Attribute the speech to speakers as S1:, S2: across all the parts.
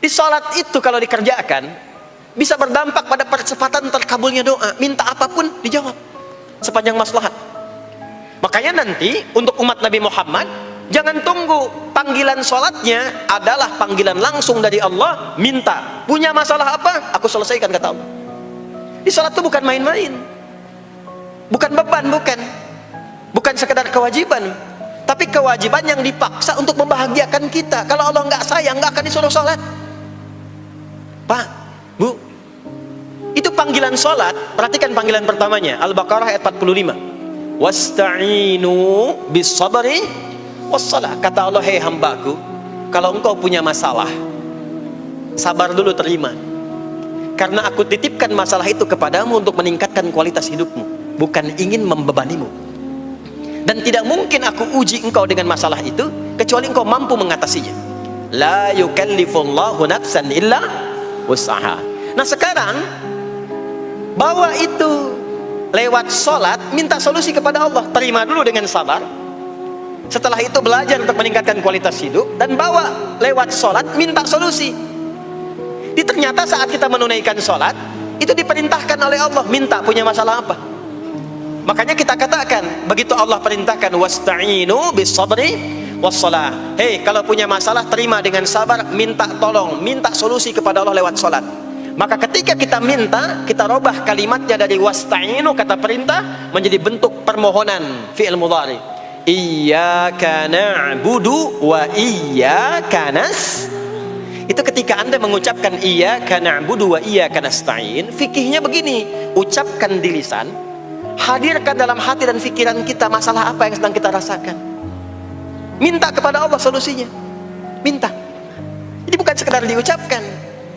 S1: Di sholat itu kalau dikerjakan bisa berdampak pada percepatan terkabulnya doa. Minta apapun dijawab sepanjang maslahat. Makanya nanti untuk umat Nabi Muhammad, jangan tunggu panggilan sholatnya adalah panggilan langsung dari Allah. Minta, punya masalah apa? Aku selesaikan, kata Allah. Di sholat itu bukan main-main, bukan beban, bukan sekedar kewajiban, tapi kewajiban yang dipaksa untuk membahagiakan kita. Kalau Allah nggak sayang, nggak akan disuruh sholat. Pak, Bu, itu panggilan sholat. Perhatikan panggilan pertamanya, Al-Baqarah ayat 45. Wasta'inu bis sabri wassalah. Kata Allah, hei hambaku, kalau engkau punya masalah, sabar dulu, terima. Karena aku titipkan masalah itu kepadamu untuk meningkatkan kualitas hidupmu, bukan ingin membebanimu. Dan tidak mungkin aku uji engkau dengan masalah itu kecuali engkau mampu mengatasinya. La yukallifullahu nafsan illa wus'aha. Nah sekarang bawa itu lewat sholat, minta solusi kepada Allah. Terima dulu dengan sabar. Setelah itu belajar untuk meningkatkan kualitas hidup, dan bawa lewat sholat, minta solusi. Ternyata saat kita menunaikan sholat, itu diperintahkan oleh Allah, minta punya masalah apa. Makanya kita katakan, begitu Allah perintahkan wasta'inu bis sabri wassalah, hei kalau punya masalah terima dengan sabar, minta tolong, minta solusi kepada Allah lewat sholat. Maka ketika kita minta, kita robah kalimatnya dari wasta'inu, kata perintah, menjadi bentuk permohonan, fi'il mudhari. Iyyaka na'budu wa iyyaka nasta'in. Itu ketika Anda mengucapkan iyyaka na'budu wa iyyaka nasta'in, fikihnya begini, ucapkan di lisan, hadirkan dalam hati dan pikiran kita masalah apa yang sedang kita rasakan. Minta kepada Allah solusinya. Minta. Jadi bukan sekedar diucapkan.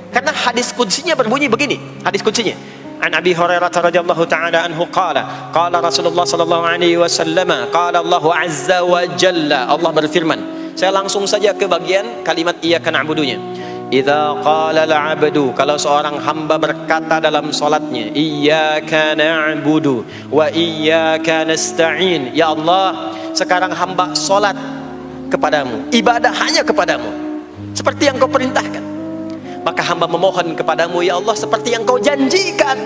S1: Karena hadis qudsinya berbunyi begini. Hadis qudsinya. An Abi Hurairah radhiyallahu ta'ala anhu qala Rasulullah sallallahu alaihi wasallam, qala Allah azza wa jalla, Allah berfirman. Saya langsung saja ke bagian kalimat iyyaka na'budunya. Idza qala al-'abdu, kalau seorang hamba berkata dalam salatnya, iyyaka na'budu wa iyyaka nasta'in, ya Allah, sekarang hamba salat kepadamu, ibadah hanya kepadamu, seperti yang kau perintahkan. Maka hamba memohon kepadamu, ya Allah, seperti yang kau janjikan.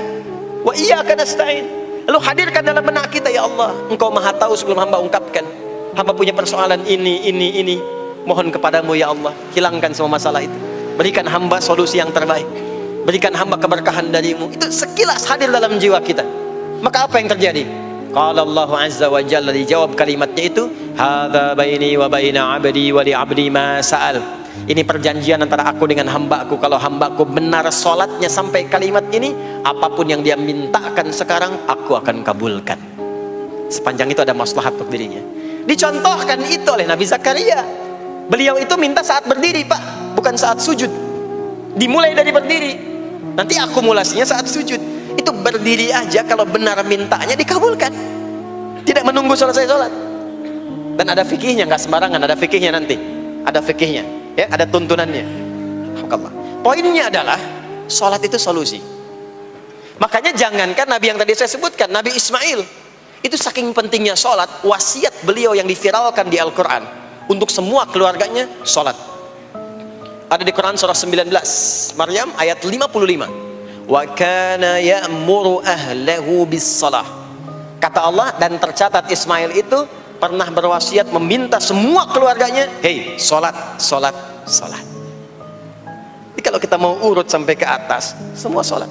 S1: Wa iyyaka nasta'in. Lalu hadirkan dalam benak kita, ya Allah, engkau maha tahu sebelum hamba ungkapkan. Hamba punya persoalan ini. Mohon kepadamu, ya Allah, hilangkan semua masalah itu. Berikan hamba solusi yang terbaik. Berikan hamba keberkahan darimu. Itu sekilas hadir dalam jiwa kita. Maka apa yang terjadi? Qala Allah azza wa jalla, dijawab kalimatnya itu, hadza baini wa baina 'abdi wa li 'abdi ma sa'al. Ini perjanjian antara aku dengan hambaku. Kalau hambaku benar sholatnya sampai kalimat ini, apapun yang dia mintakan sekarang, aku akan kabulkan. Sepanjang itu ada maslahat untuk dirinya. Dicontohkan itu oleh Nabi Zakaria. Beliau itu minta saat berdiri, Pak, bukan saat sujud. Dimulai dari berdiri, nanti akumulasinya saat sujud. Itu berdiri aja kalau benar mintanya dikabulkan, tidak menunggu selesai sholat. Dan ada fikihnya, nggak sembarangan, ada fikihnya nanti. Ada fikihnya, ya, ada tuntunannya. Poinnya adalah sholat itu solusi. Makanya jangankan Nabi yang tadi saya sebutkan, Nabi Ismail, itu saking pentingnya sholat, wasiat beliau yang diviralkan di Al-Quran untuk semua keluarganya, sholat. Ada di Quran surah 19 Maryam ayat 55. Wa kana ya'muru ahlahu bis salah. Kata Allah, dan tercatat Ismail itu pernah berwasiat meminta semua keluarganya, hei, sholat. Jadi kalau kita mau urut sampai ke atas, semua sholat.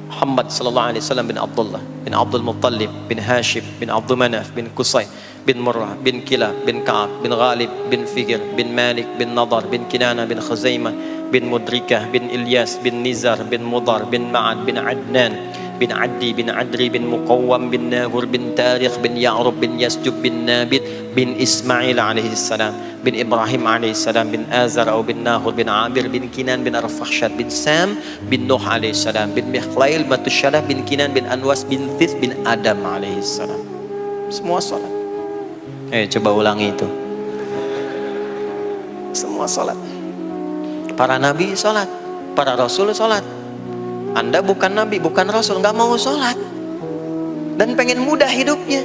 S1: Muhammad sallallahu alaihi wasallam bin Abdullah bin Abdul Muttalib bin Hashim bin Abdul Manaf bin Qusay bin Murrah bin Kilab bin Ka'ab bin Ghalib bin Fikir bin Malik bin Nadar bin Kinana bin Khuzaimah bin Mudrikah bin Ilyas bin Nizar bin Mudar bin Ma'ad bin Adnan bin Addi bin Adri bin Muqawwam bin Nahur bin Tarikh bin Ya'rub bin Yasjub bin Nabit bin Ismail alaihi salam bin Ibrahim alaihi salam bin Azar atau bin Nahur bin Abir bin Kinan bin Arfakhshad bin Sam bin Nuh alaihi salam bin Mikhlail Matusyalah bin Kinan bin Anwas bin Thith bin Adam alaihi salam. Semua salat. Coba ulangi itu. Semua salat. Para nabi salat, para rasul salat. Anda bukan nabi, bukan rasul, nggak mau sholat, dan pengen mudah hidupnya,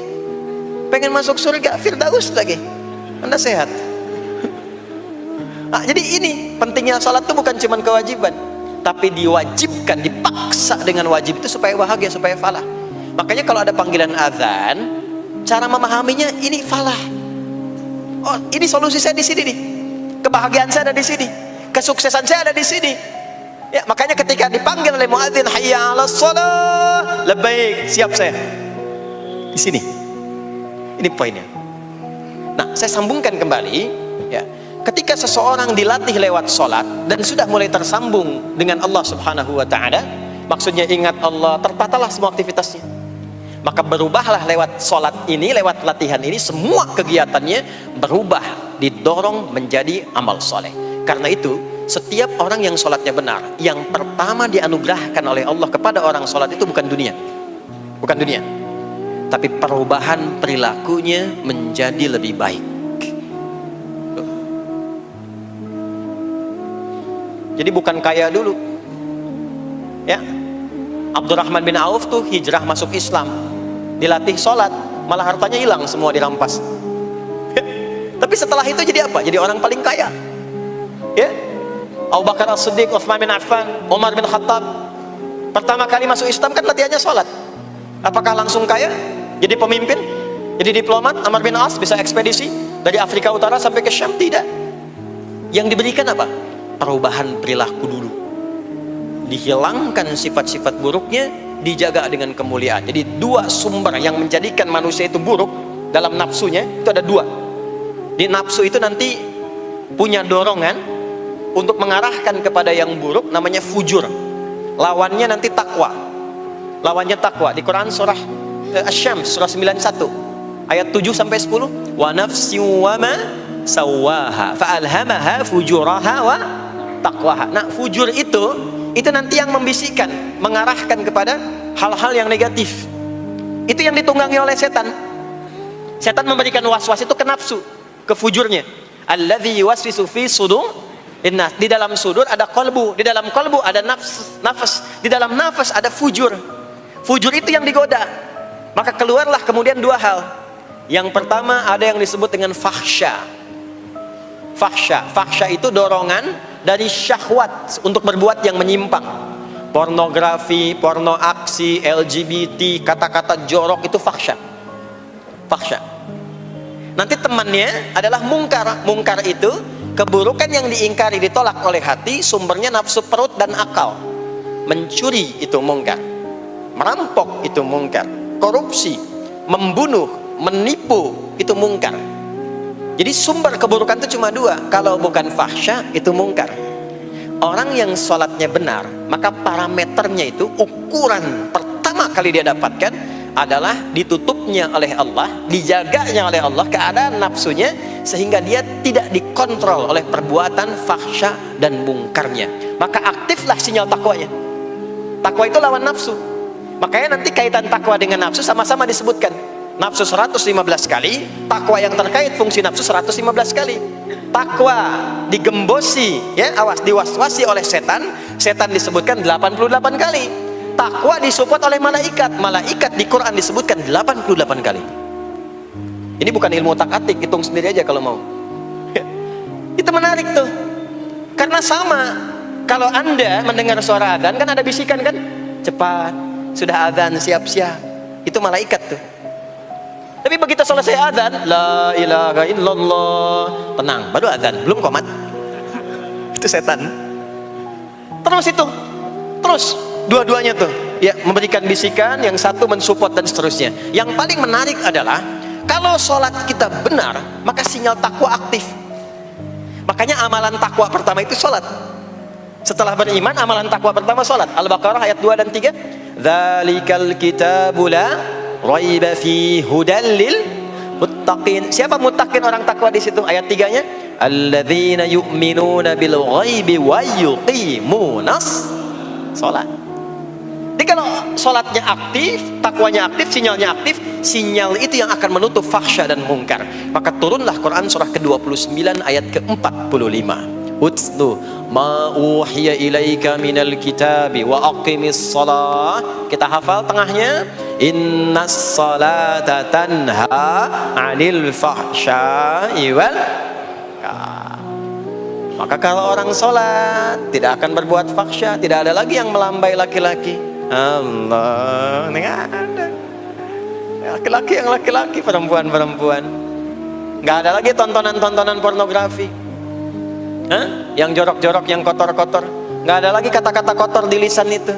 S1: pengen masuk surga Firdaus lagi. Anda sehat, Nah, jadi ini pentingnya sholat itu bukan cuma kewajiban, tapi diwajibkan, dipaksa dengan wajib itu supaya bahagia, supaya falah. Makanya kalau ada panggilan azan, cara memahaminya ini falah. Oh, ini solusi saya di sini nih. Kebahagiaan saya ada di sini. Kesuksesan saya ada di sini. Ya, makanya ketika dipanggil oleh muadzin, hayya 'alas shalah, labbaik, siap saya. Di sini. Ini poinnya. Nah, saya sambungkan kembali, ya. Ketika seseorang dilatih lewat sholat dan sudah mulai tersambung dengan Allah Subhanahu wa ta'ala, maksudnya ingat Allah, tertatalah semua aktivitasnya, maka berubahlah lewat sholat ini, lewat latihan ini, semua kegiatannya berubah, didorong menjadi amal soleh. Karena itu setiap orang yang sholatnya benar, yang pertama dianugerahkan oleh Allah kepada orang sholat itu bukan dunia, tapi perubahan perilakunya menjadi lebih baik. Jadi bukan kaya dulu, ya. Abdurrahman bin Auf tuh hijrah masuk Islam, dilatih sholat, malah hartanya hilang semua, dirampas. Tapi setelah itu jadi apa? Jadi orang paling kaya, ya. Abu Bakar As-Siddiq, Utsman bin Affan, Umar bin Khattab, pertama kali masuk Islam kan latihannya sholat. Apakah langsung kaya? Jadi pemimpin? Jadi diplomat? Amr bin As bisa ekspedisi dari Afrika Utara sampai ke Syam? Tidak. Yang diberikan apa? Perubahan perilaku dulu, dihilangkan sifat-sifat buruknya, dijaga dengan kemuliaan. Jadi dua sumber yang menjadikan manusia itu buruk dalam nafsunya itu ada dua. Di nafsu itu nanti punya dorongan untuk mengarahkan kepada yang buruk, namanya fujur. Lawannya nanti takwa. Lawannya takwa. Di Quran surah Asy-Syams surah 91 ayat 7 sampai 10, wa nafsi wa ma sawaha fa alhamaha fujuraha wa taqwaha. Nah, fujur itu nanti yang membisikkan, mengarahkan kepada hal-hal yang negatif. Itu yang ditunggangi oleh setan. Setan memberikan was-was itu ke nafsu, ke fujurnya. Alladzi yuwaswisu fi sudur innas. Di dalam sudur ada qalbu, di dalam qalbu ada nafas, di dalam nafas ada fujur. Fujur itu yang digoda. Maka keluarlah kemudian dua hal. Yang pertama ada yang disebut dengan fahsya. Fahsya itu dorongan dari syahwat untuk berbuat yang menyimpang. Pornografi, porno aksi, LGBT, kata-kata jorok itu fahsya. Nanti temannya adalah mungkar. Mungkar itu keburukan yang diingkari, ditolak oleh hati, sumbernya nafsu perut dan akal. Mencuri itu mungkar, merampok itu mungkar, korupsi, membunuh, menipu itu mungkar. Jadi sumber keburukan itu cuma dua. Kalau bukan fahsya itu mungkar. Orang yang sholatnya benar, maka parameternya itu, ukuran pertama kali dia dapatkan adalah ditutupnya oleh Allah, dijaganya oleh Allah keadaan nafsunya, sehingga dia tidak dikontrol oleh perbuatan fahsya dan mungkarnya. Maka aktiflah sinyal takwanya. Takwa itu lawan nafsu. Makanya nanti kaitan takwa dengan nafsu sama-sama disebutkan. Nafsu 115 kali, takwa yang terkait fungsi nafsu 115 kali. Takwa digembosi, ya, awas, diwaswasi oleh setan, setan disebutkan 88 kali. Takwa disupport oleh malaikat, malaikat di Quran disebutkan 88 kali. Ini bukan ilmu tak-atik, hitung sendiri aja kalau mau. Itu menarik tuh. Karena sama, kalau Anda mendengar suara adzan kan ada bisikan kan? Cepat, sudah adzan, siap-siap. Itu malaikat tuh. Tapi begitu selesai adzan, la ilaha illallah, tenang, baru adzan, belum qomat. Itu setan. Terus dua-duanya tuh, ya, memberikan bisikan, yang satu mensupport dan seterusnya. Yang paling menarik adalah kalau sholat kita benar, maka sinyal takwa aktif. Makanya amalan takwa pertama itu sholat. Setelah beriman, amalan takwa pertama sholat. Al-Baqarah ayat 2 dan 3. Dzalikal kitabu la raiba fi hudal lil muttaqin. Siapa muttaqin, orang takwa di situ? Ayat 3-nya, alladzina yu'minuna bil ghaibi wa yuqimunas sholat. Jadi kalau sholatnya aktif, takwanya aktif, sinyalnya aktif, sinyal itu yang akan menutup fahsya dan mungkar. Maka turunlah Quran surah ke-29 ayat ke-45. Utlu ma uhiya ilaika minal kitabi wa aqimis shalah. Kita hafal tengahnya, innas salata tanha 'anil fahsya'i wal munkar. Maka kalau orang sholat tidak akan berbuat fahsya, tidak ada lagi yang melambai laki-laki. Allah, ini nggak ada. Laki-laki yang laki-laki, perempuan-perempuan. Nggak ada lagi tontonan-tontonan pornografi. Yang jorok-jorok, yang kotor-kotor. Nggak ada lagi kata-kata kotor di lisan itu.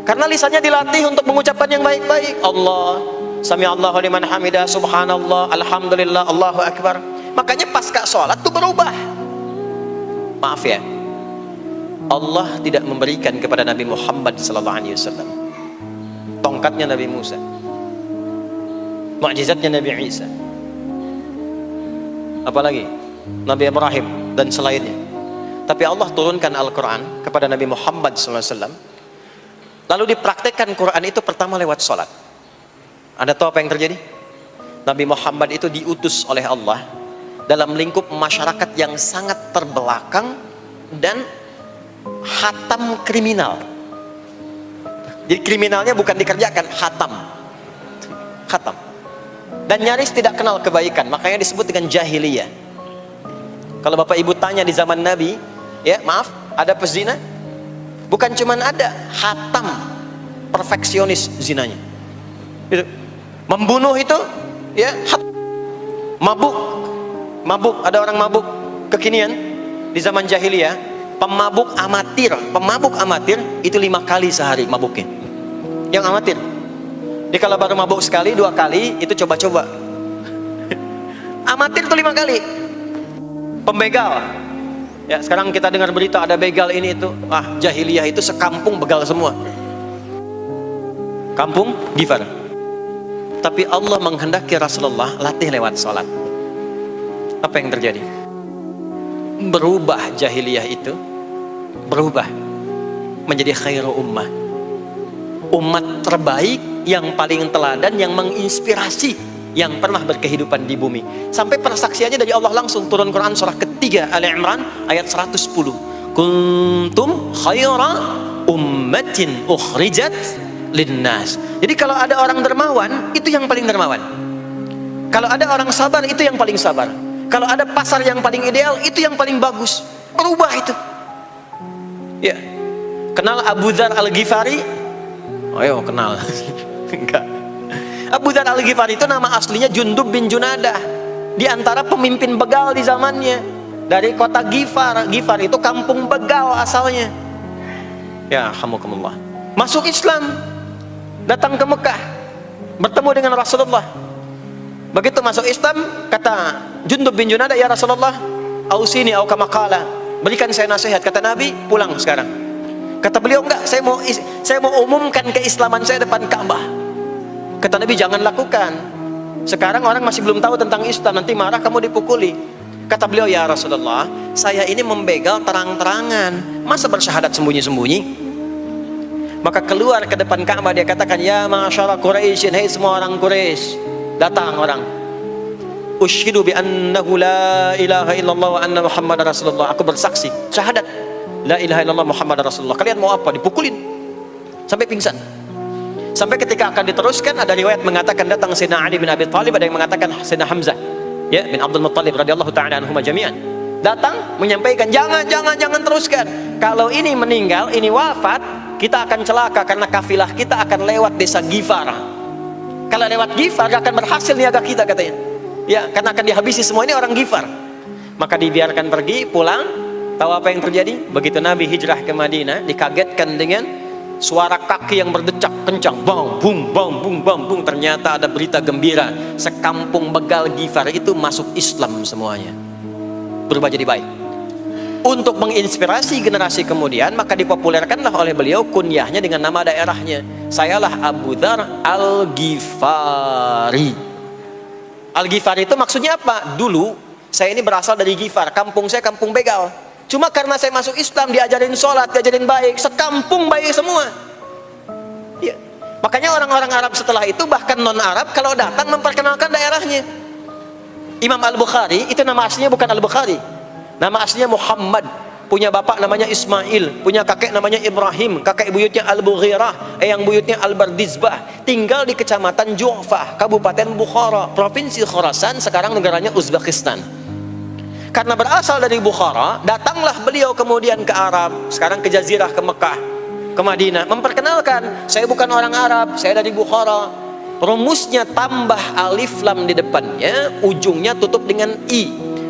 S1: Karena lisannya dilatih untuk mengucapkan yang baik-baik. Allah, sami'allahu liman hamidah, subhanallah, alhamdulillah, Allahu akbar. Makanya pasca sholat itu berubah. Maaf ya, Allah tidak memberikan kepada Nabi Muhammad SAW tongkatnya Nabi Musa, mukjizatnya Nabi Isa, apalagi Nabi Ibrahim dan selainnya. Tapi Allah turunkan Al-Quran kepada Nabi Muhammad SAW, lalu dipraktekkan Quran itu pertama lewat sholat. Anda tahu apa yang terjadi? Nabi Muhammad itu diutus oleh Allah dalam lingkup masyarakat yang sangat terbelakang dan hatam kriminal. Jadi kriminalnya bukan dikerjakan, hatam. Dan nyaris tidak kenal kebaikan, makanya disebut dengan jahiliyah. Kalau Bapak Ibu tanya di zaman Nabi, ya maaf, ada pezina? Bukan cuman ada, hatam, perfeksionis zinanya. Itu. Membunuh itu, ya, mabuk, ada orang mabuk kekinian di zaman jahiliyah, pemabuk amatir itu 5 kali sehari mabuknya. Yang amatir. Jadi kalau baru mabuk sekali, 2 kali itu coba-coba. Amatir itu 5 kali. Pembegal. Ya, sekarang kita dengar berita ada begal ini itu. Jahiliyah itu sekampung begal semua. Kampung Gifar. Tapi Allah menghendaki Rasulullah latih lewat sholat. Apa yang terjadi? Berubah jahiliyah itu, berubah menjadi khairu ummah, umat terbaik yang paling teladan, yang menginspirasi, yang pernah berkehidupan di bumi. Sampai persaksiannya dari Allah langsung, turun Quran surah ketiga Ali Imran ayat 110. Kuntum khaira ummatin ukhrijat linnas. Jadi kalau ada orang dermawan, itu yang paling dermawan. Kalau ada orang sabar, itu yang paling sabar. Kalau ada pasar yang paling ideal, itu yang paling bagus. Berubah itu. Ya. Kenal Abu Dzar Al-Ghifari? Ayo kenal. Enggak. Abu Dzar Al-Ghifari itu nama aslinya Jundub bin Junadah. Di antara pemimpin begal di zamannya. Dari kota Ghifar. Ghifar itu kampung begal asalnya. Ya, hamukumullah. Masuk Islam. Datang ke Mekah. Bertemu dengan Rasulullah. Begitu masuk Islam, kata Jundub bin Junadah, ya Rasulullah, ausini au kama qala, berikan saya nasihat. Kata Nabi, pulang sekarang. Kata beliau, enggak, saya mau umumkan keislaman saya depan Ka'bah. Kata Nabi, jangan lakukan. Sekarang orang masih belum tahu tentang Islam, nanti marah kamu dipukuli. Kata beliau, ya Rasulullah, saya ini membegal terang-terangan, masa bersyahadat sembunyi-sembunyi? Maka keluar ke depan Ka'bah, dia katakan, ya ma'asyara Quraisyin, hai semua orang Quraisy. Datang orang, ushidu bi annahu la ilaha illallah wa anna Muhammadar Rasulullah. Aku bersaksi, syahadat la ilaha illallah Muhammadar Rasulullah. Kalian mau apa? Dipukulin sampai pingsan. Sampai ketika akan diteruskan, ada riwayat mengatakan datang Sayyidina Ali bin Abi Thalib, ada yang mengatakan Sayyidina Hamzah, ya, bin Abdul Muttalib radhiyallahu ta'ala anhuma jami'an. Datang menyampaikan, jangan teruskan. Kalau ini meninggal, ini wafat, kita akan celaka karena kafilah kita akan lewat desa Ghifar. Kalau lewat Ghifar gak akan berhasil niaga kita, katanya. Ya, karena akan dihabisi semua ini orang Ghifar. Maka dibiarkan pergi, pulang. Tahu apa yang terjadi? Begitu Nabi hijrah ke Madinah, dikagetkan dengan suara kaki yang berdecak kencang, bang bung bang bung bang bung. Ternyata ada berita gembira, sekampung begal Ghifar itu masuk Islam semuanya, berubah jadi baik. Untuk menginspirasi generasi kemudian, maka dipopulerkanlah oleh beliau kunyahnya dengan nama daerahnya. Sayalah Abu Dzar Al-Ghifari. Al-Ghifari itu maksudnya apa? Dulu saya ini berasal dari Ghifar, kampung saya kampung begal. Cuma karena saya masuk Islam, diajarin sholat, diajarin baik, sekampung baik semua. Ya. Makanya orang-orang Arab setelah itu, bahkan non-Arab, kalau datang memperkenalkan daerahnya. Imam Al-Bukhari, itu nama aslinya bukan Al-Bukhari. Nama aslinya Muhammad, punya bapak namanya Ismail, punya kakek namanya Ibrahim, kakek buyutnya Al-Bughirah, yang buyutnya Al-Bardizbah, tinggal di kecamatan Ju'fah, Kabupaten Bukhara, Provinsi Khorasan, sekarang negaranya Uzbekistan. Karena berasal dari Bukhara, datanglah beliau kemudian ke Arab, sekarang ke Jazirah, ke Mekah, ke Madinah, memperkenalkan, saya bukan orang Arab, saya dari Bukhara. Rumusnya tambah alif lam di depannya, ujungnya tutup dengan i.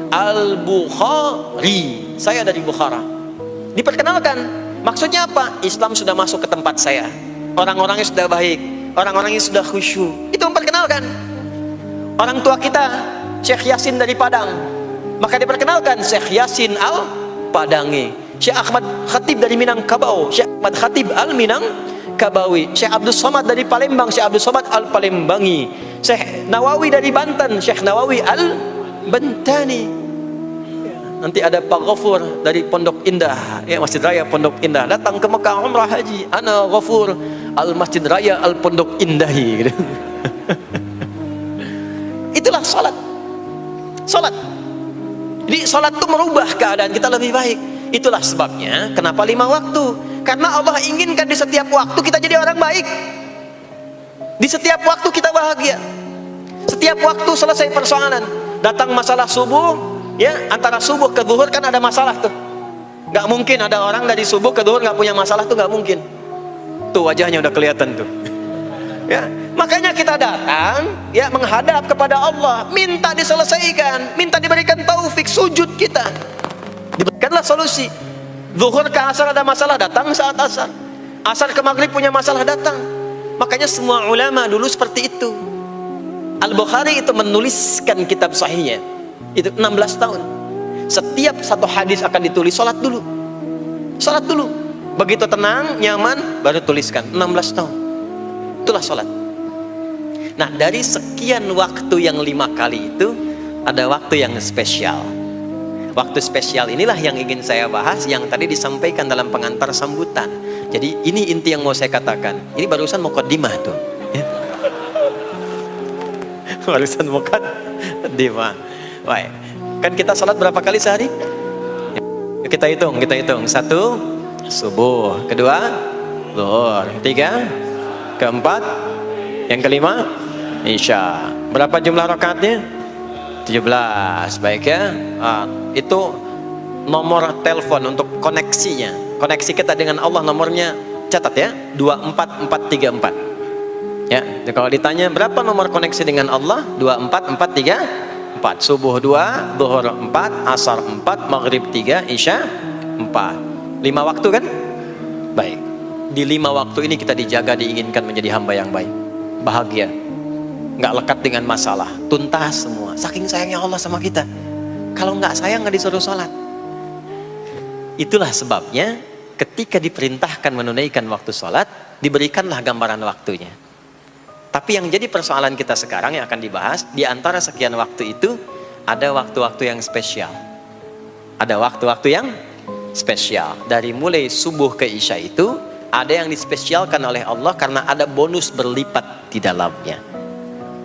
S1: Al-Bukhari, saya dari Bukhara. Diperkenalkan, maksudnya apa? Islam sudah masuk ke tempat saya, orang-orangnya sudah baik, orang-orangnya sudah khusyuk. Itu memperkenalkan. Orang tua kita Syekh Yasin dari Padang, maka diperkenalkan Syekh Yasin Al-Padangi. Syekh Ahmad Khatib dari Minangkabau, Syekh Ahmad Khatib Al-Minangkabawi. Syekh Abdul Somad dari Palembang, Syekh Abdul Somad Al-Palembangi. Syekh Nawawi dari Banten, Syekh Nawawi Al-Bantani. Nanti ada Pak Ghafur dari Pondok Indah, ya, Masjid Raya Pondok Indah, datang ke Mekah umrah haji. Ana Ghafur Al-Masjid Raya Al-Pondok Indahi gitu. Itulah salat. Salat. Jadi salat itu merubah keadaan kita lebih baik. Itulah sebabnya kenapa 5 waktu. Karena Allah inginkan di setiap waktu kita jadi orang baik. Di setiap waktu kita bahagia. Setiap waktu selesai persoalan. Datang masalah subuh, ya, antara subuh ke zuhur kan ada masalah tuh. Gak mungkin ada orang dari subuh ke zuhur gak punya masalah tuh, gak mungkin. Tuh wajahnya udah kelihatan tuh. Ya, makanya kita datang, ya, menghadap kepada Allah, minta diselesaikan, minta diberikan taufik, sujud kita. Diberikanlah solusi. Zuhur ke asar ada masalah, datang saat asar. Asar ke maghrib punya masalah, datang. Makanya semua ulama dulu seperti itu. Al-Bukhari itu menuliskan kitab sahihnya itu 16 tahun. Setiap satu hadis akan ditulis, salat dulu. Salat dulu. Begitu tenang, nyaman, baru tuliskan. 16 tahun. Itulah salat. Nah, dari sekian waktu yang 5 kali itu, ada waktu yang spesial. Waktu spesial inilah yang ingin saya bahas, yang tadi disampaikan dalam pengantar sambutan. Jadi ini inti yang mau saya katakan. Ini barusan muqaddimah tuh. Barusan muqaddimah. Baik. Kan kita salat berapa kali sehari? Kita hitung. 1, subuh. 2, zuhur. 3, keempat, yang kelima, isya. Berapa jumlah rakaatnya? 17. Baik ya. Itu nomor telepon untuk koneksinya. Koneksi kita dengan Allah nomornya catat ya, 24434. Ya, kalau ditanya berapa nomor koneksi dengan Allah? 24434. Subuh 2, zuhur 4, asar 4, maghrib 3, isya 4. 5 waktu kan? Baik. Di 5 waktu ini kita dijaga, diinginkan menjadi hamba yang baik, bahagia, nggak lekat dengan masalah, tuntas semua. Saking sayangnya Allah sama kita. Kalau nggak sayang nggak disuruh sholat. Itulah sebabnya ketika diperintahkan menunaikan waktu sholat, diberikanlah gambaran waktunya. Tapi yang jadi persoalan kita sekarang yang akan dibahas, di antara sekian waktu itu ada waktu-waktu yang spesial. Ada waktu-waktu yang spesial. Dari mulai subuh ke isya itu ada yang dispesialkan oleh Allah karena ada bonus berlipat di dalamnya.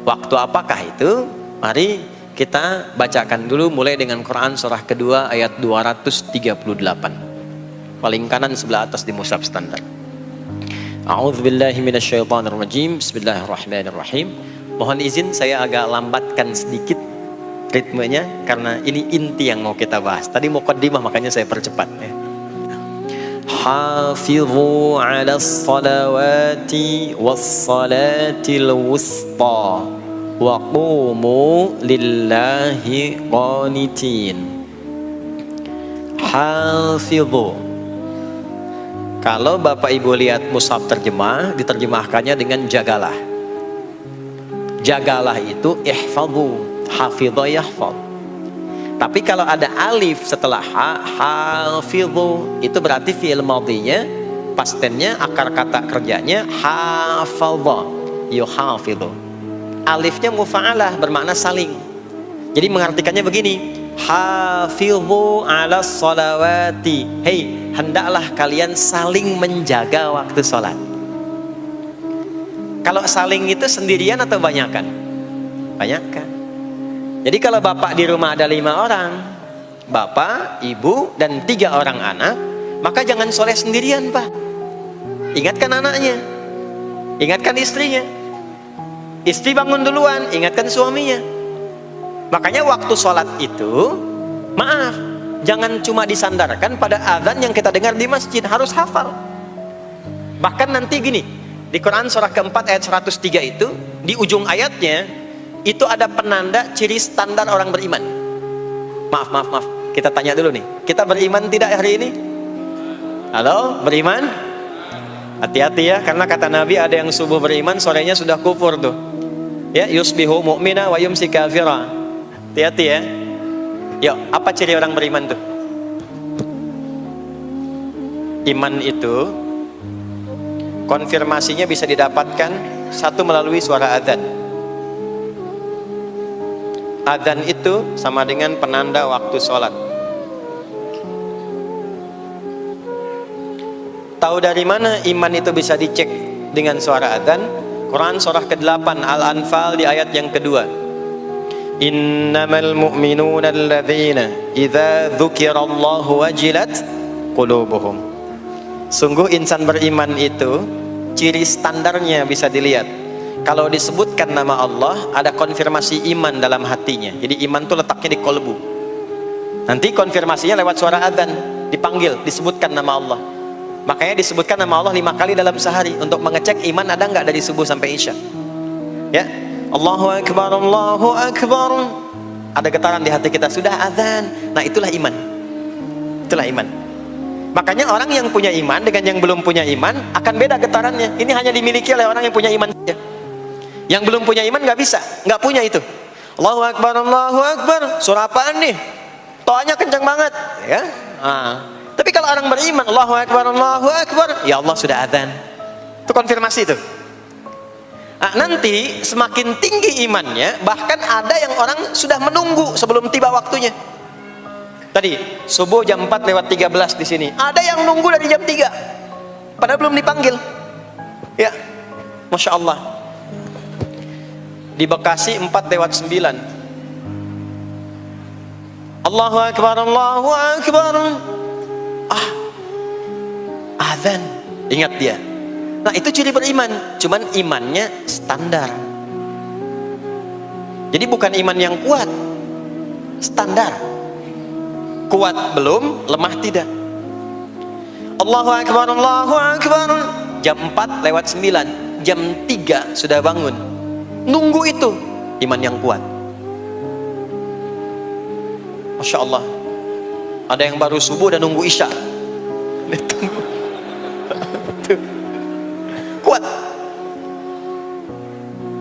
S1: Waktu apakah itu? Mari kita bacakan dulu mulai dengan Quran surah kedua ayat 238. Paling kanan sebelah atas di mushaf standar. A'udzubillahi minasyaitonirrajim. Bismillahirrahmanirrahim. Mohon izin saya agak lambatkan sedikit ritmenya karena ini inti yang mau kita bahas. Tadi muqaddimah makanya saya percepat ya. Hafizu 'alas salawati was-salatil wusta wa qumu lillahi qanitin. Hafizu. Kalau Bapak Ibu lihat mushaf terjemah, diterjemahkannya dengan jagalah. Jagalah itu ihfadhu, hafidha yahfadh. Tapi kalau ada alif setelah hafidhu, itu berarti fi'il madhinya, past tense-nya, akar kata kerjanya hafadha, yuhafidhu. Alifnya mufa'alah, bermakna saling. Jadi mengartikannya begini, hafidhu 'alas salawati. Hei, hendaklah kalian saling menjaga waktu sholat. Kalau saling itu sendirian atau banyakan? Banyakan. Jadi kalau bapak di rumah ada 5 orang, bapak, ibu, dan 3 orang anak, maka jangan sholat sendirian, Pak. Ingatkan anaknya, ingatkan istrinya. Istri bangun duluan, ingatkan suaminya. Makanya waktu sholat itu Maaf, jangan cuma disandarkan pada azan yang kita dengar di masjid, harus hafal. Bahkan nanti gini, di Quran surah keempat ayat 103 itu, di ujung ayatnya, itu ada penanda ciri standar orang beriman. Maaf, kita tanya dulu nih, kita beriman tidak hari ini? Halo, beriman? Hati-hati ya, karena kata Nabi ada yang subuh beriman, sorenya sudah kufur tuh. Ya, yusbihu mu'mina wa yumsi kafira. Hati-hati ya. Yuk, apa ciri orang beriman tuh? Iman itu konfirmasinya bisa didapatkan satu melalui suara adzan. Adzan itu sama dengan penanda waktu sholat. Tahu dari mana iman itu bisa dicek dengan suara adzan? Quran surah ke-8 Al-Anfal di ayat yang kedua. Innamal mu'minuna alladzina idza dzukirallahu wajilat qulubuhum. Sungguh insan beriman itu ciri standarnya bisa dilihat. Kalau disebutkan nama Allah, ada konfirmasi iman dalam hatinya. Jadi iman itu letaknya di kolbu. Nanti konfirmasinya lewat suara adzan, dipanggil, disebutkan nama Allah. Makanya disebutkan nama Allah 5 kali dalam sehari untuk mengecek iman ada nggak dari subuh sampai isya. Ya, Allahu Akbar, Allahu Akbar. Ada getaran di hati kita, sudah azan. Nah, itulah iman. Itulah iman. Makanya orang yang punya iman dengan yang belum punya iman akan beda getarannya. Ini hanya dimiliki oleh orang yang punya iman saja. Yang belum punya iman nggak bisa, nggak punya itu. Allahu Akbar, Allahu Akbar. Surah apaan nih? Toanya kencang banget, ya. Tapi kalau orang beriman, Allahu Akbar, Allahu Akbar, ya Allah sudah azan. Itu konfirmasi itu. Nanti semakin tinggi imannya, bahkan ada yang orang sudah menunggu sebelum tiba waktunya. Tadi subuh jam 4 lewat 13 di sini. Ada yang nunggu dari jam 3. Padahal belum dipanggil. Ya. Masya Allah. Di Bekasi 4 lewat 9. Allahu Akbar, Allahu Akbar. Azan. Ingat dia. Nah, itu ciri beriman. Cuman imannya standar. Jadi bukan iman yang kuat. Standar. Kuat belum, lemah tidak. Allahu Akbar, Allahu Akbar. Jam 4 lewat 9. Jam 3 sudah bangun. Nunggu itu. Iman yang kuat. Masya Allah. Ada yang baru subuh dan nunggu isya. Kuat.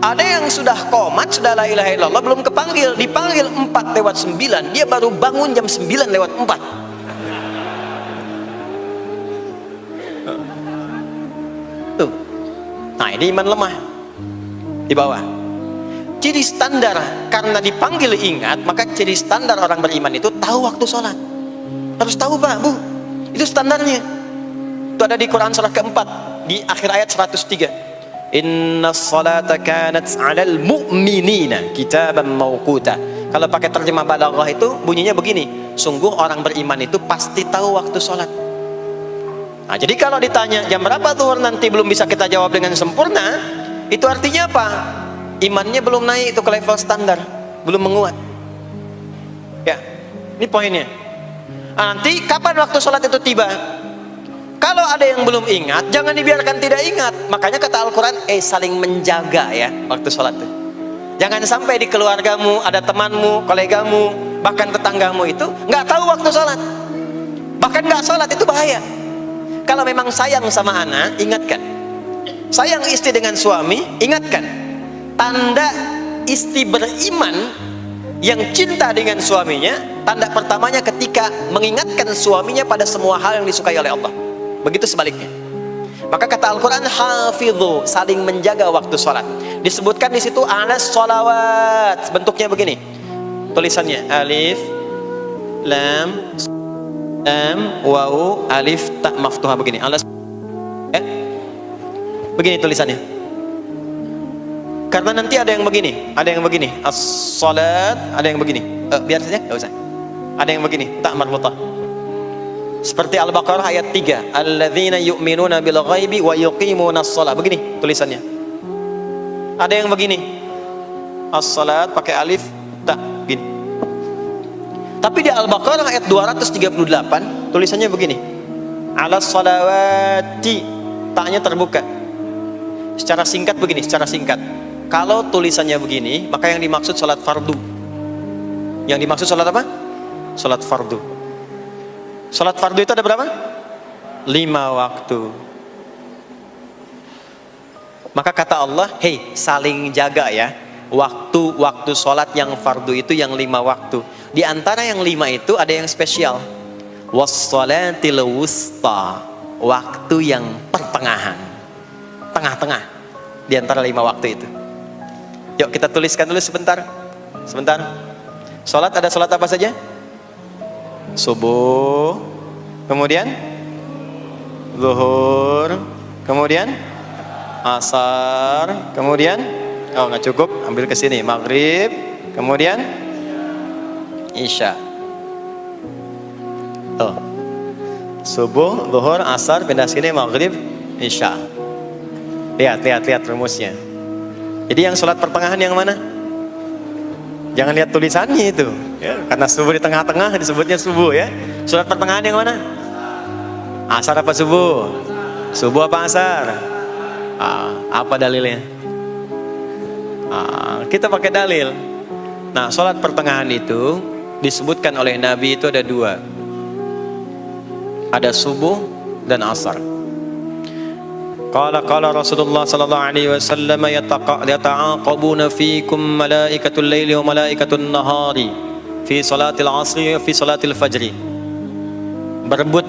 S1: Ada yang sudah qomat, sudah la ilaha illallah, belum kepanggil, dipanggil 4 lewat 9, dia baru bangun jam 9 lewat 4. Tuh. Nah, ini iman lemah. Di bawah. Ciri standar, karena dipanggil ingat, maka ciri standar orang beriman itu tahu waktu sholat. Harus tahu, Pak, Bu. Itu standarnya. Itu ada di Quran surah keempat, di akhir ayat 103. Inna salata kanat 'alal mu'minina kitaban mawquta. Kalau pakai terjemah balaghah itu bunyinya begini, sungguh orang beriman itu pasti tahu waktu sholat. Nah, jadi kalau ditanya jam berapa zuhur nanti belum bisa kita jawab dengan sempurna, itu artinya apa? Imannya belum naik itu ke level standar, belum menguat. Ya, ini poinnya. Nah, nanti kapan waktu sholat itu tiba? Kalau ada yang belum ingat, jangan dibiarkan tidak ingat. Makanya kata Al-Quran, saling menjaga ya waktu sholat itu. Jangan sampai di keluargamu, ada temanmu, kolegamu, bahkan tetanggamu itu nggak tahu waktu sholat. Bahkan nggak sholat, itu bahaya. Kalau memang sayang sama anak, ingatkan. Sayang istri dengan suami, ingatkan. Tanda istri beriman yang cinta dengan suaminya, tanda pertamanya ketika mengingatkan suaminya pada semua hal yang disukai oleh Allah. Begitu sebaliknya. Maka kata Al-Quran, hafidhu, saling menjaga waktu sholat. Disebutkan di situ alas sholawat, bentuknya begini. Tulisannya alif, lam, waw, alif, ta maftuha begini. Alas, begini tulisannya. Karena nanti ada yang begini, ada yang begini. As-sholat, ada yang begini. Biar saja, nggak usah. Ada yang begini, ta marbutah. Seperti Al-Baqarah ayat 3, alladzina yu'minuna bil ghaibi wa yuqimunas shalah. Begini tulisannya. Ada yang begini. As-salat pakai alif ta gini. Tapi di Al-Baqarah ayat 238 tulisannya begini. Alas salawati, taknya terbuka. Secara singkat begini, secara singkat. Kalau tulisannya begini, maka yang dimaksud salat fardu. Yang dimaksud salat apa? Salat fardu. Salat fardu itu ada berapa? 5 waktu. Maka kata Allah, hei, saling jaga ya. Waktu salat yang fardu itu yang 5 waktu. Di antara yang 5 itu ada yang spesial. Was-salatil wusta, waktu yang pertengahan, tengah-tengah di antara 5 waktu itu. Yuk kita tuliskan dulu sebentar. Salat ada salat apa saja? Subuh, kemudian zuhur, kemudian asar, kemudian nggak cukup, ambil ke sini, maghrib, kemudian isya. Subuh, zuhur, asar, pindah sini, maghrib, isya. Lihat rumusnya. Jadi yang sholat pertengahan yang mana? Jangan lihat tulisannya itu ya, karena subuh di tengah-tengah disebutnya subuh ya. Sholat pertengahan yang mana? Asar apa subuh? Subuh apa asar? Apa dalilnya? Kita pakai dalil. Nah, sholat pertengahan itu disebutkan oleh Nabi itu ada 2. Ada subuh dan asar. Qala Rasulullah sallallahu alaihi wasallam yata'aqabuna fikum malaikatul laili wa malaikatun nahari fi salatil asri wa fi salatil fajri. Berebut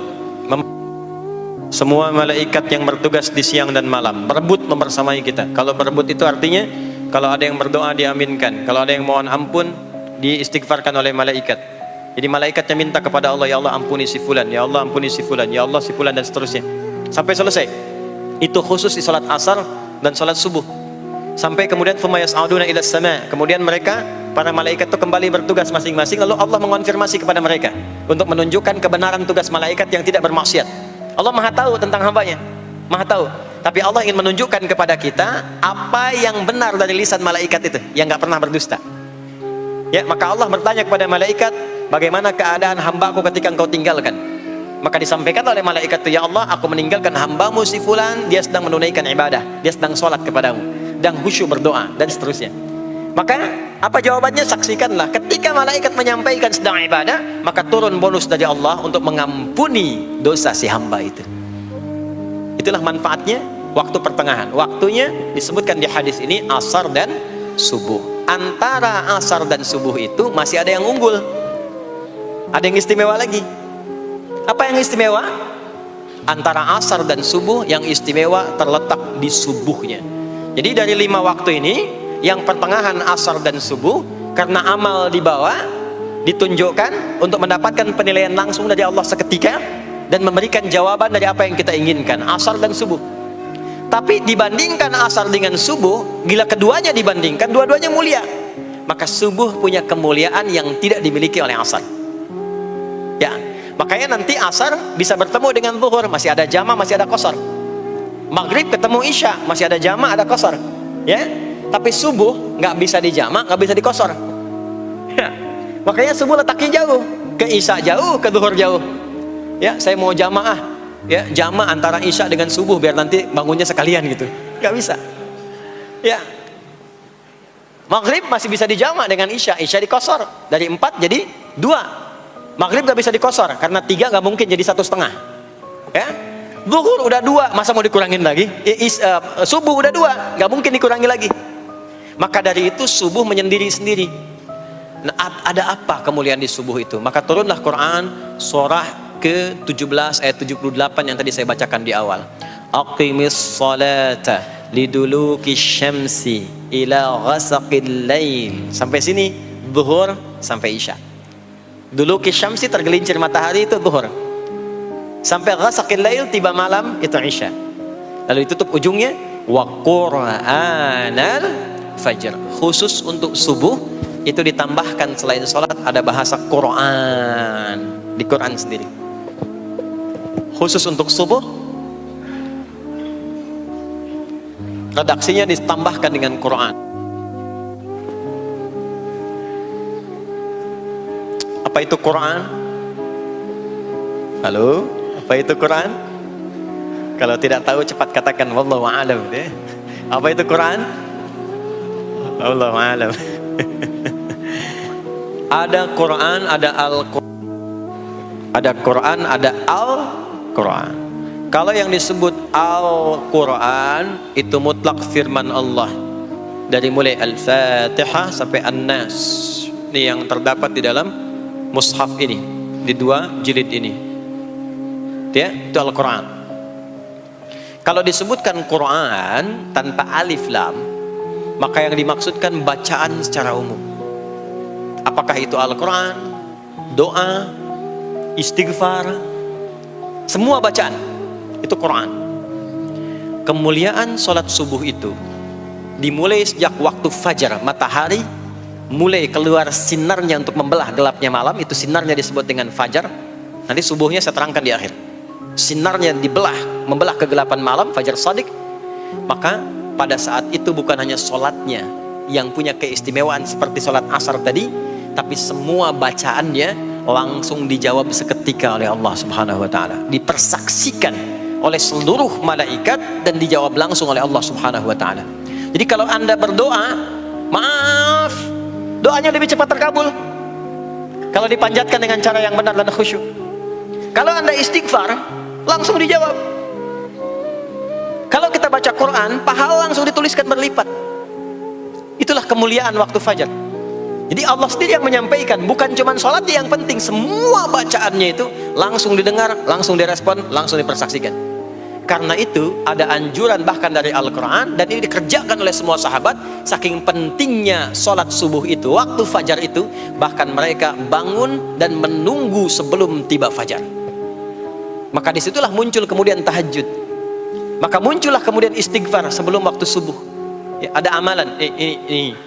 S1: semua malaikat yang bertugas di siang dan malam, berebut membersamai kita. Kalau berebut itu artinya kalau ada yang berdoa diaminkan, kalau ada yang mohon ampun diistighfarkan oleh malaikat. Jadi malaikatnya minta kepada Allah, ya Allah ampuni si fulan, ya Allah ampuni si fulan, ya Allah si fulan, dan seterusnya sampai selesai. Itu khusus di salat asar dan salat subuh. Sampai kemudian thumma yas'aduna ila sama, kemudian mereka para malaikat itu kembali bertugas masing-masing, lalu Allah mengonfirmasi kepada mereka untuk menunjukkan kebenaran tugas malaikat yang tidak bermaksiat. Allah Maha tahu tentang hambanya, Maha tahu. Tapi Allah ingin menunjukkan kepada kita apa yang benar dari lisan malaikat itu yang nggak pernah berdusta. Ya, maka Allah bertanya kepada malaikat, bagaimana keadaan hambaku ketika engkau tinggalkan? Maka disampaikan oleh malaikat itu, ya Allah, aku meninggalkan hambamu si fulan, dia sedang menunaikan ibadah, dia sedang sholat kepadamu, dan khusyuk berdoa, dan seterusnya. Maka apa jawabannya? Saksikanlah, ketika malaikat menyampaikan sedang ibadah, maka turun bonus dari Allah untuk mengampuni dosa si hamba itu. Itulah manfaatnya waktu pertengahan. Waktunya disebutkan di hadis ini asar dan subuh. Antara asar dan subuh itu masih ada yang unggul, ada yang istimewa lagi. Apa yang istimewa? Antara asar dan subuh yang istimewa terletak di subuhnya. Jadi dari 5 waktu ini, yang pertengahan asar dan subuh, karena amal di bawah ditunjukkan untuk mendapatkan penilaian langsung dari Allah seketika dan memberikan jawaban dari apa yang kita inginkan, asar dan subuh. Tapi dibandingkan asar dengan subuh, bila keduanya dibandingkan, dua-duanya mulia. Maka subuh punya kemuliaan yang tidak dimiliki oleh asar. Ya, makanya nanti asar bisa bertemu dengan zuhur, masih ada jama, masih ada qasar. Maghrib ketemu isya, masih ada jama, ada qasar. Ya, tapi subuh nggak bisa di jama, nggak bisa di qasar. Ya, makanya subuh letaknya jauh, ke isya jauh, ke zuhur jauh. Ya, saya mau jamaah. Ya, jama antara isya dengan subuh biar nanti bangunnya sekalian gitu, nggak bisa. Ya, maghrib masih bisa dijama dengan isya, isya dikosor dari 4 jadi 2. Maghrib nggak bisa dikosor karena 3 nggak mungkin jadi 1,5. Ya, zuhur udah 2, masa mau dikurangin lagi? Subuh udah 2, nggak mungkin dikurangi lagi. Maka dari itu subuh menyendiri sendiri. Nah, ada apa kemuliaan di subuh itu? Maka turunlah Quran surah ke-17 ayat 78 yang tadi saya bacakan di awal. Aqimis salata liduluki syamsi ila ghasaqil lail. Sampai sini zuhur sampai isya. Duluki syamsi, tergelincir matahari, itu zuhur. Sampai ghasaqil lail, tiba malam, itu isya. Lalu ditutup ujungnya wa qur'anal fajr. Khusus untuk subuh itu ditambahkan selain sholat ada bahasa Quran di Quran sendiri. Khusus untuk subuh redaksinya ditambahkan dengan Quran. Apa itu Quran? Halo, apa itu Quran? Kalau tidak tahu cepat katakan wallahu a'lam. Apa itu Quran? Wallahu a'lam. Ada Quran, ada Al-Quran. Ada Quran, ada Al-Quran. Kalau yang disebut Al-Quran itu mutlak firman Allah. Dari mulai Al-Fatihah sampai An-Nas. Ini yang terdapat di dalam mushaf ini, di 2 jilid ini. Ya, itu Al-Quran. Kalau disebutkan Quran tanpa alif lam, maka yang dimaksudkan bacaan secara umum. Apakah itu Al-Quran, doa, istighfar, semua bacaan itu Quran. Kemuliaan sholat subuh itu dimulai sejak waktu fajar, matahari mulai keluar sinarnya untuk membelah gelapnya malam, itu sinarnya disebut dengan fajar. Nanti subuhnya saya terangkan di akhir. Sinarnya dibelah, membelah kegelapan malam, fajar shadiq. Maka pada saat itu bukan hanya sholatnya yang punya keistimewaan seperti sholat asar tadi, tapi semua bacaannya langsung dijawab seketika oleh Allah Subhanahu wa ta'ala, dipersaksikan oleh seluruh malaikat dan dijawab langsung oleh Allah Subhanahu wa ta'ala. Jadi kalau Anda berdoa, maaf, doanya lebih cepat terkabul kalau dipanjatkan dengan cara yang benar dan khusyuk. Kalau Anda istighfar, langsung dijawab. Kalau kita baca Quran, pahala langsung dituliskan berlipat. Itulah kemuliaan waktu fajar. Jadi Allah sendiri yang menyampaikan, bukan cuma sholat yang penting, semua bacaannya itu langsung didengar, langsung direspon, langsung dipersaksikan. Karena itu ada anjuran bahkan dari Al-Quran, dan ini dikerjakan oleh semua sahabat. Saking pentingnya sholat subuh itu, waktu fajar itu, bahkan mereka bangun dan menunggu sebelum tiba fajar. Maka disitulah muncul kemudian tahajud. Maka muncullah kemudian istighfar sebelum waktu subuh. Ya, ada amalan. Ini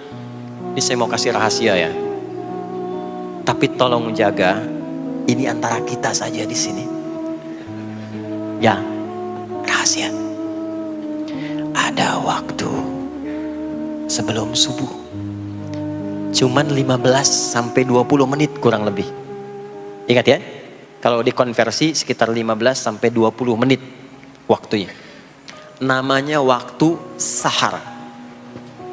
S1: saya mau kasih rahasia ya. Tapi tolong jaga, ini antara kita saja di sini. Ya, rahasia. Ada waktu sebelum subuh. Cuman 15 sampai 20 menit kurang lebih. Ingat ya. Kalau dikonversi sekitar 15 sampai 20 menit waktunya. Namanya waktu sahar.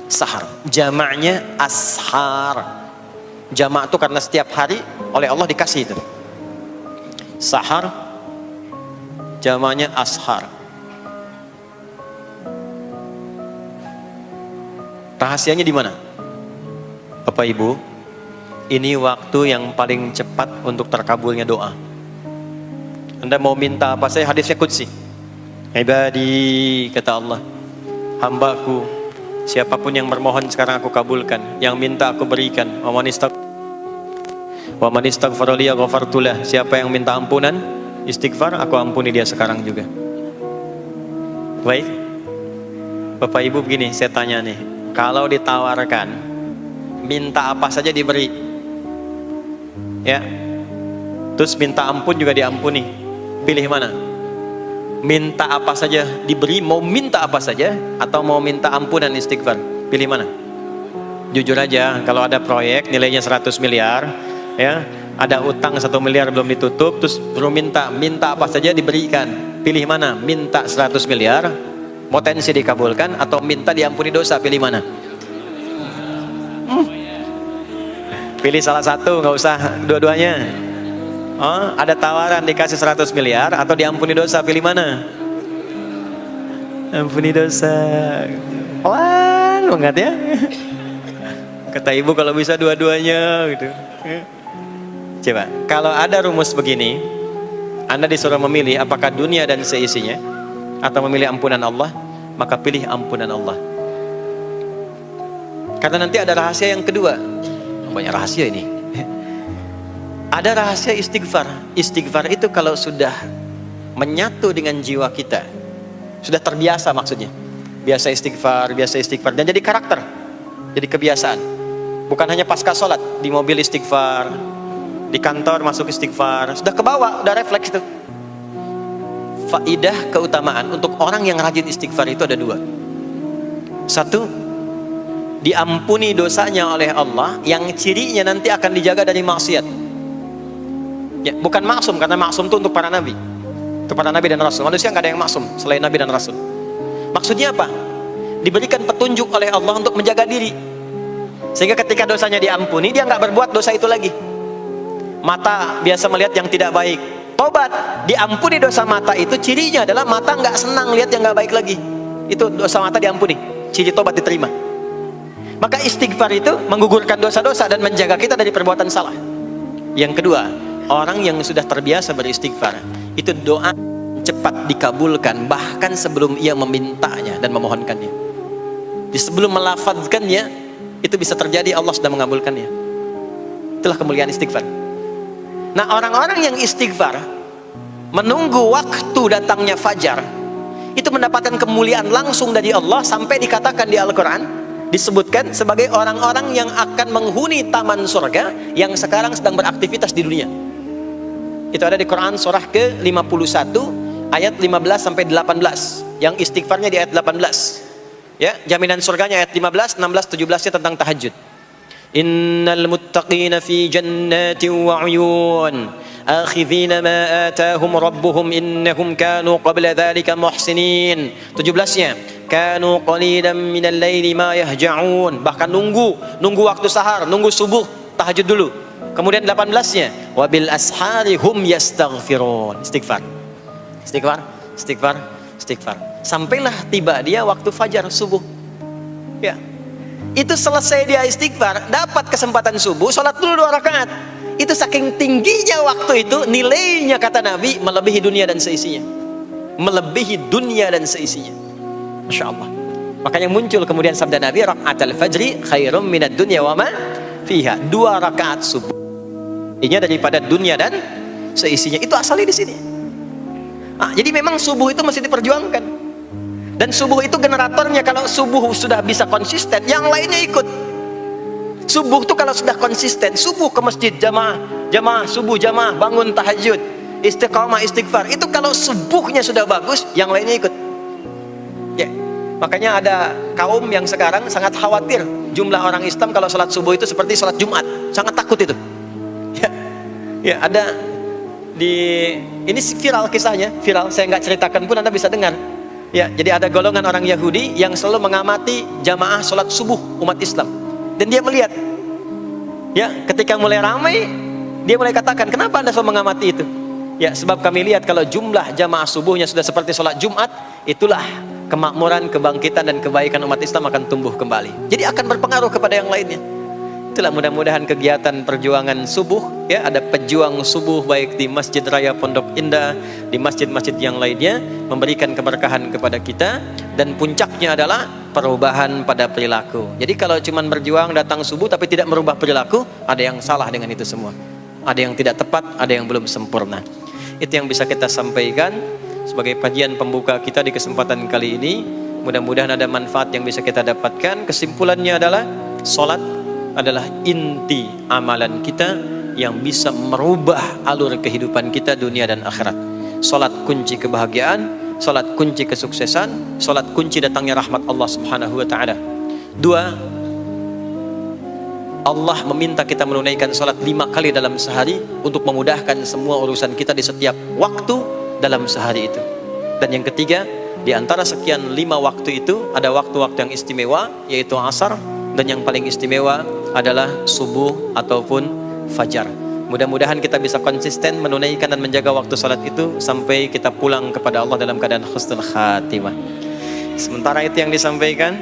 S1: Sahar, jamaknya ashar. Jamak itu karena setiap hari oleh Allah dikasih itu. Sahar, jamaknya ashar. Rahasianya di mana? Bapak Ibu, ini waktu yang paling cepat untuk terkabulnya doa. Anda mau minta apa saja, hadisnya qudsi. Ibadi, kata Allah, hambaku, siapapun yang bermohon sekarang aku kabulkan, yang minta aku berikan. Wa man istaghfara liya ghafartu lah. Siapa yang minta ampunan, istighfar, aku ampuni dia sekarang juga. Baik, Bapak Ibu, begini saya tanya nih, kalau ditawarkan minta apa saja diberi, ya, terus minta ampun juga diampuni, pilih mana? Minta apa saja diberi, mau minta apa saja, atau mau minta ampunan istighfar, pilih mana? Jujur aja, kalau ada proyek nilainya 100 miliar, ya, ada utang 1 miliar belum ditutup, terus perlu minta apa saja diberikan, pilih mana? Minta 100 miliar potensi dikabulkan, atau minta diampuni dosa, pilih mana? Pilih salah satu, nggak usah dua-duanya. Oh, ada tawaran dikasih 100 miliar atau diampuni dosa, pilih mana? Ampuni dosa. Pelan banget ya. Kata ibu kalau bisa dua-duanya gitu. Coba, kalau ada rumus begini, Anda disuruh memilih apakah dunia dan seisinya atau memilih ampunan Allah, maka pilih ampunan Allah. Karena nanti ada rahasia yang kedua. Banyak rahasia ini. Ada rahasia istighfar. Istighfar itu kalau sudah menyatu dengan jiwa kita, sudah terbiasa, maksudnya biasa istighfar, dan jadi karakter, jadi kebiasaan. Bukan hanya pasca sholat, di mobil istighfar, di kantor masuk istighfar, sudah kebawa, udah refleks itu. Faidah keutamaan untuk orang yang rajin istighfar itu ada 2. Satu, diampuni dosanya oleh Allah, yang cirinya nanti akan dijaga dari maksiat. Ya, bukan maksum, karena maksum itu untuk para nabi. Untuk para nabi dan rasul. Manusia nggak ada yang maksum selain nabi dan rasul. Maksudnya apa? Diberikan petunjuk oleh Allah untuk menjaga diri, sehingga ketika dosanya diampuni, dia nggak berbuat dosa itu lagi. Mata biasa melihat yang tidak baik, tobat, diampuni dosa mata itu, cirinya adalah mata nggak senang lihat yang nggak baik lagi. Itu dosa mata diampuni, ciri tobat diterima. Maka istighfar itu menggugurkan dosa-dosa dan menjaga kita dari perbuatan salah. Yang kedua, orang yang sudah terbiasa beristighfar, itu doa cepat dikabulkan, bahkan sebelum ia memintanya dan memohonkannya. Di sebelum melafazkannya, itu bisa terjadi Allah sudah mengabulkannya. Itulah kemuliaan istighfar. Nah, orang-orang yang istighfar menunggu waktu datangnya fajar, itu mendapatkan kemuliaan langsung dari Allah, sampai dikatakan di Al-Quran, disebutkan sebagai orang-orang yang akan menghuni taman surga yang sekarang sedang beraktivitas di dunia. Itu ada di Quran surah ke-51 ayat 15 sampai 18. Yang istighfarnya di ayat 18. Ya, jaminan surganya ayat 15, 16, 17-nya tentang tahajud. Innal muttaqina fi jannatin wa 'uyun akhidhina ma atahum rabbuhum innahum kanu qabla dhalika muhsinin. 17-nya kanu qalilan minal laili ma yahja'un, bahkan nunggu waktu sahar, nunggu subuh, tahajud dulu. Kemudian 18-nya wabil ashari hum yastaghfirun. Istighfar. Sampailah tiba dia waktu fajar subuh. Ya. Itu selesai dia istighfar, dapat kesempatan subuh, sholat dulu 2 rakaat. Itu saking tingginya waktu itu, nilainya kata Nabi melebihi dunia dan seisinya. Melebihi dunia dan seisinya. Masya Allah. Makanya muncul kemudian sabda Nabi, raka'atul fajri khairum minad dunya wa ma fiha. 2 rakaat subuh ini daripada dunia dan seisinya. Itu asalnya di sini. Jadi memang subuh itu mesti diperjuangkan. Dan subuh itu generatornya, kalau subuh sudah bisa konsisten, yang lainnya ikut. Subuh itu kalau sudah konsisten, subuh ke masjid jamaah, subuh jamaah, bangun tahajud, istiqamah, istighfar. Itu kalau subuhnya sudah bagus, yang lainnya ikut. Ya. Makanya ada kaum yang sekarang sangat khawatir jumlah orang Islam kalau sholat subuh itu seperti sholat Jumat. Sangat takut itu. Ya, ada ini viral kisahnya, viral. Saya nggak ceritakan pun Anda bisa dengar. Ya, jadi ada golongan orang Yahudi yang selalu mengamati jamaah sholat subuh umat Islam, dan dia melihat, ya, ketika mulai ramai, dia mulai katakan, kenapa Anda selalu mengamati itu? Ya, sebab kami lihat kalau jumlah jamaah subuhnya sudah seperti sholat Jumat, itulah kemakmuran, kebangkitan dan kebaikan umat Islam akan tumbuh kembali. Jadi akan berpengaruh kepada yang lainnya. Itulah mudah-mudahan kegiatan perjuangan subuh, ya, ada pejuang subuh baik di Masjid Raya Pondok Indah, di masjid-masjid yang lainnya, memberikan keberkahan kepada kita, dan puncaknya adalah perubahan pada perilaku. Jadi kalau cuma berjuang datang subuh tapi tidak merubah perilaku, ada yang salah dengan itu semua. Ada yang tidak tepat, ada yang belum sempurna. Itu yang bisa kita sampaikan sebagai kajian pembuka kita di kesempatan kali ini. Mudah-mudahan ada manfaat yang bisa kita dapatkan. Kesimpulannya adalah salat adalah inti amalan kita yang bisa merubah alur kehidupan kita dunia dan akhirat. Salat kunci kebahagiaan, salat kunci kesuksesan, salat kunci datangnya rahmat Allah Subhanahu wa taala. 2, Allah meminta kita menunaikan salat 5 kali dalam sehari untuk memudahkan semua urusan kita di setiap waktu dalam sehari itu. Dan yang ketiga, di antara sekian 5 waktu itu ada waktu-waktu yang istimewa, yaitu asar, dan yang paling istimewa adalah subuh ataupun fajar. Mudah-mudahan kita bisa konsisten menunaikan dan menjaga waktu salat itu sampai kita pulang kepada Allah dalam keadaan husnul khatimah. Sementara itu yang disampaikan.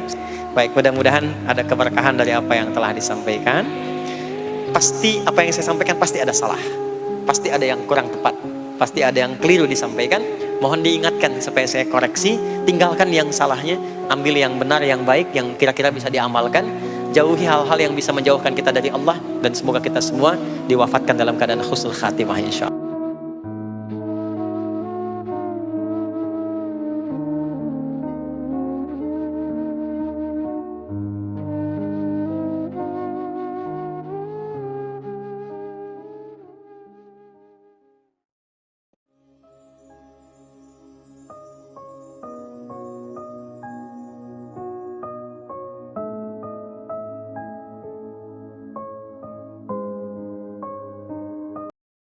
S1: Baik, mudah-mudahan ada keberkahan dari apa yang telah disampaikan. Pasti apa yang saya sampaikan pasti ada salah, pasti ada yang kurang tepat, pasti ada yang keliru disampaikan. Mohon diingatkan supaya saya koreksi, tinggalkan yang salahnya, ambil yang benar, yang baik, yang kira-kira bisa diamalkan. Jauhi hal-hal yang bisa menjauhkan kita dari Allah, dan semoga kita semua diwafatkan dalam keadaan husnul khatimah insyaallah.